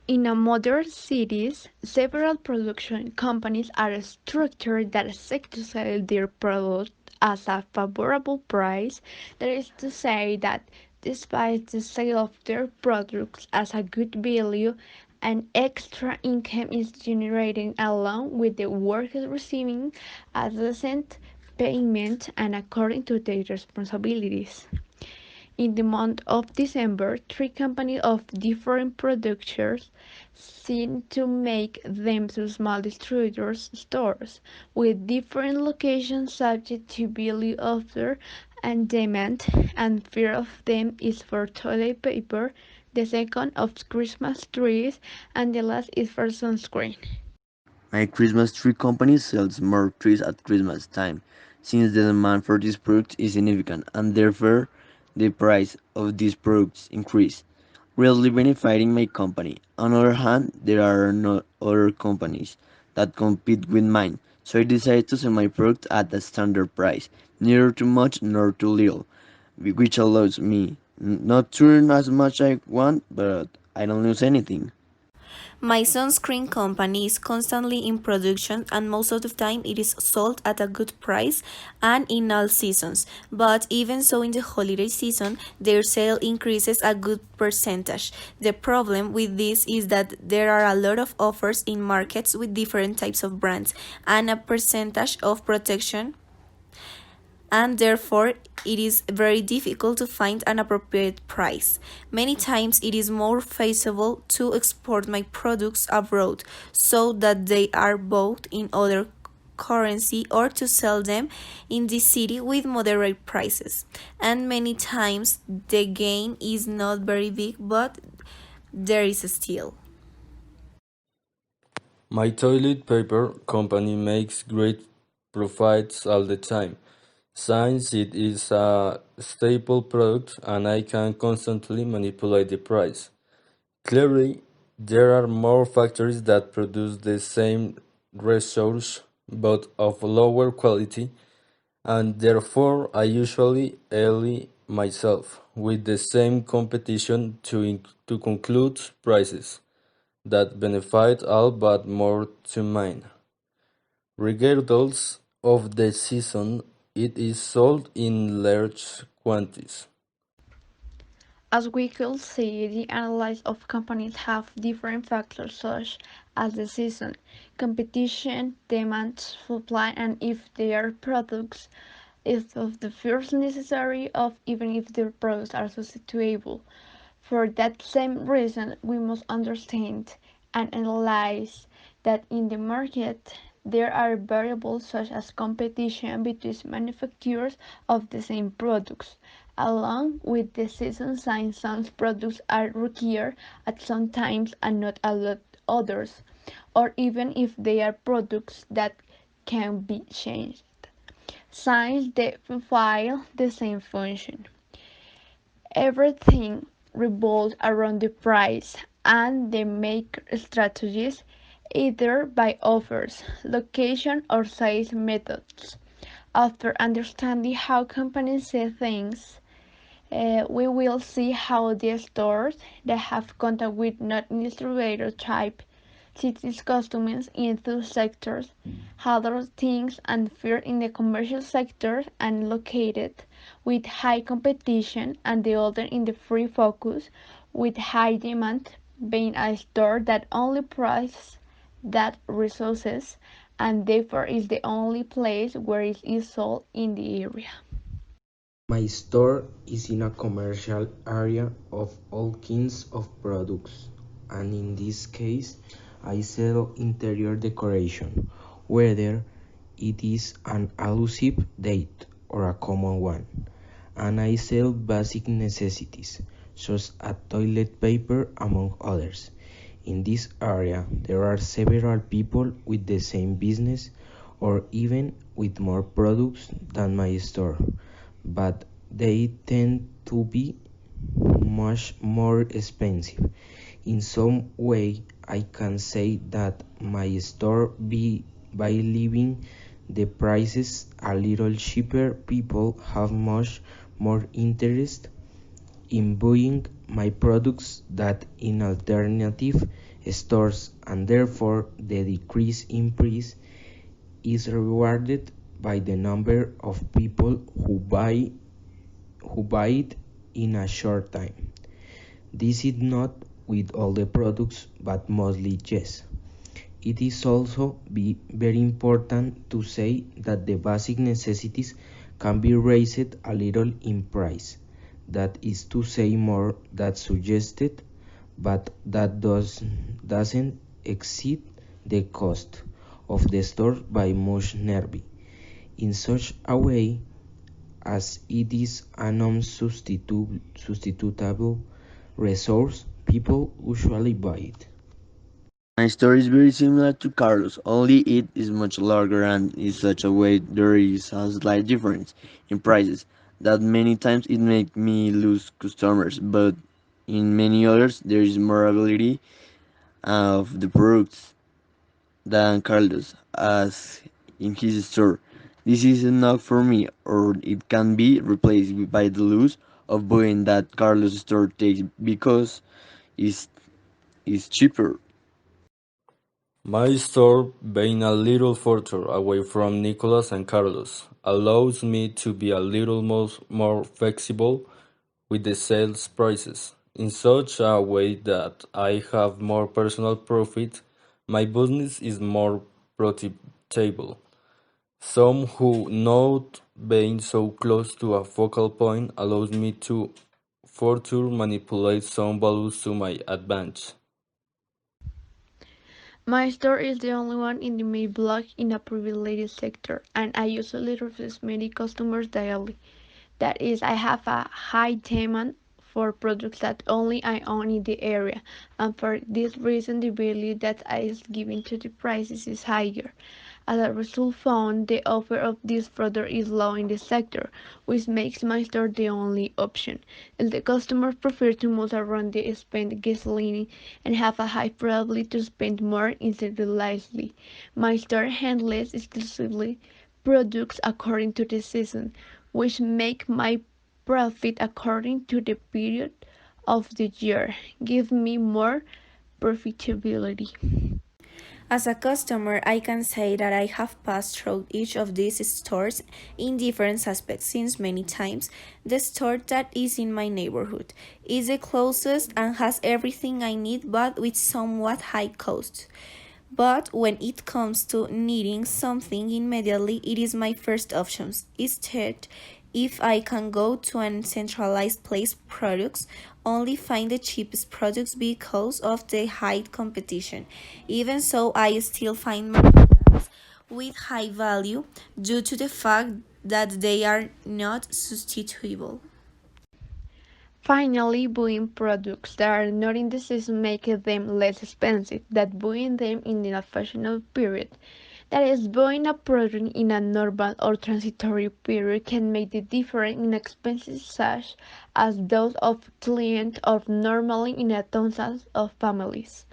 In a modern cities, several production companies are structured that seek to sell their product at a favorable price. That is to say that despite the sale of their products at a good value, an extra income is generated along with the workers receiving a decent payment and according to their responsibilities. In the month of December, three companies of different producers seem to make them small distributors stores with different locations subject to value offer and demand, and fear of them is for toilet paper, the second of Christmas trees, and the last is for sunscreen. My Christmas tree company sells more trees at Christmas time, since the demand for this product is significant and therefore the price of these products increase, greatly benefiting my company. On the other hand, there are no other companies that compete with mine, so I decided to sell my product at a standard price, neither too much nor too little, which allows me not to earn as much I want, but I don't lose anything. My sunscreen company is constantly in production and most of the time it is sold at a good price and in all seasons. But even so in the holiday season, their sale increases a good percentage. The problem with this is that there are a lot of offers in markets with different types of brands and a percentage of protection and therefore it is very difficult to find an appropriate price. Many times it is more feasible to export my products abroad so that they are bought in other currency or to sell them in the city with moderate prices. And many times the gain is not very big, but there is still. My toilet paper company makes great profits all the time, since it is a staple product and I can constantly manipulate the price. Clearly, there are more factories that produce the same resource but of lower quality, and therefore I usually ally myself with the same competition to conclude prices that benefit all but more to mine. Regardless of the season, it is sold in large quantities. As we could see, the analysis of companies have different factors such as the season, competition, demand, supply, and if their products is of the first necessary of even if their products are substitutable. For that same reason, we must understand and analyze that in the market there are variables such as competition between manufacturers of the same products, along with the season since some products are required at some times and not at others, or even if they are products that can be changed since they fulfill the same function. Everything revolves around the price and the make strategies either by offers, location or sales methods. After understanding how companies see things, we will see how the stores that have contact with non-distributor type cities customers in those sectors handle things and fear in the commercial sector and located with high competition and the other in the free focus with high demand being a store that only prices that resources and therefore is the only place where it is sold in the area. My store is in a commercial area of all kinds of products, and in this case, I sell interior decoration, whether it is an allusive date or a common one, and I sell basic necessities, such as toilet paper, among others. In this area, there are several people with the same business or even with more products than my store, but they tend to be much more expensive. In some way, I can say that my store be by leaving the prices a little cheaper, people have much more interest in buying my products that in alternative stores, and therefore the decrease in price is rewarded by the number of people who buy it in a short time. This is not with all the products, but mostly yes. It is also very important to say that the basic necessities can be raised a little in price. That is to say more than suggested, but that doesn't exceed the cost of the store by much nearby, in such a way as it is a non-substitutable resource. People usually buy it. My story is very similar to Carlos, only it is much larger and in such a way there is a slight difference in prices that many times it makes me lose customers, but in many others there is more availability of the products than Carlos as in his store. This is enough for me, or it can be replaced by the loss of buying that Carlos store takes because it's, it's cheaper. My store, being a little further away from Nicolas and Carlos, allows me to be a little more flexible with the sales prices, in such a way that I have more personal profit. My business is more profitable. Some who not being so close to a focal point allows me to further manipulate some values to my advantage. My store is the only one in the main block in a privileged sector, and I usually refuse many customers daily. That is, I have a high demand for products that only I own in the area, and for this reason the value that I is giving to the prices is higher. As a result, found the offer of this product is low in the sector, which makes my store the only option. If the customers prefer to move around, they spend gasoline and have a high probability to spend more instead of wisely. My store handles exclusively products according to the season, which make my profit according to the period of the year, give me more profitability. As a customer, I can say that I have passed through each of these stores in different aspects since many times. The store that is in my neighborhood is the closest and has everything I need but with somewhat high cost. But when it comes to needing something immediately, it is my first option. Instead, if I can go to an centralized place products, only find the cheapest products because of the high competition. Even so, I still find my products with high value due to the fact that they are not substitutable. Finally, buying products that are not in the season makes them less expensive than buying them in a fashionable period. That is, buying a product in a normal or transitory period can make the difference in expenses such as those of clients or normally in a thousands of families.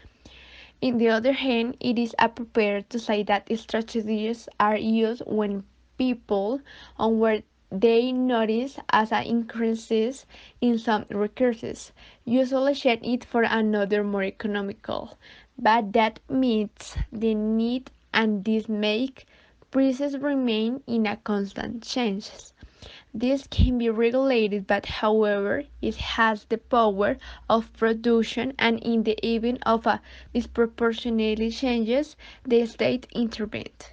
On the other hand, it is appropriate to say that strategies are used when people on where they notice as an increases in some recurses, usually change it for another more economical. But that meets the need and this make prices remain in a constant change. This can be regulated, but however, it has the power of production, and in the event of a disproportionate changes, the state intervened.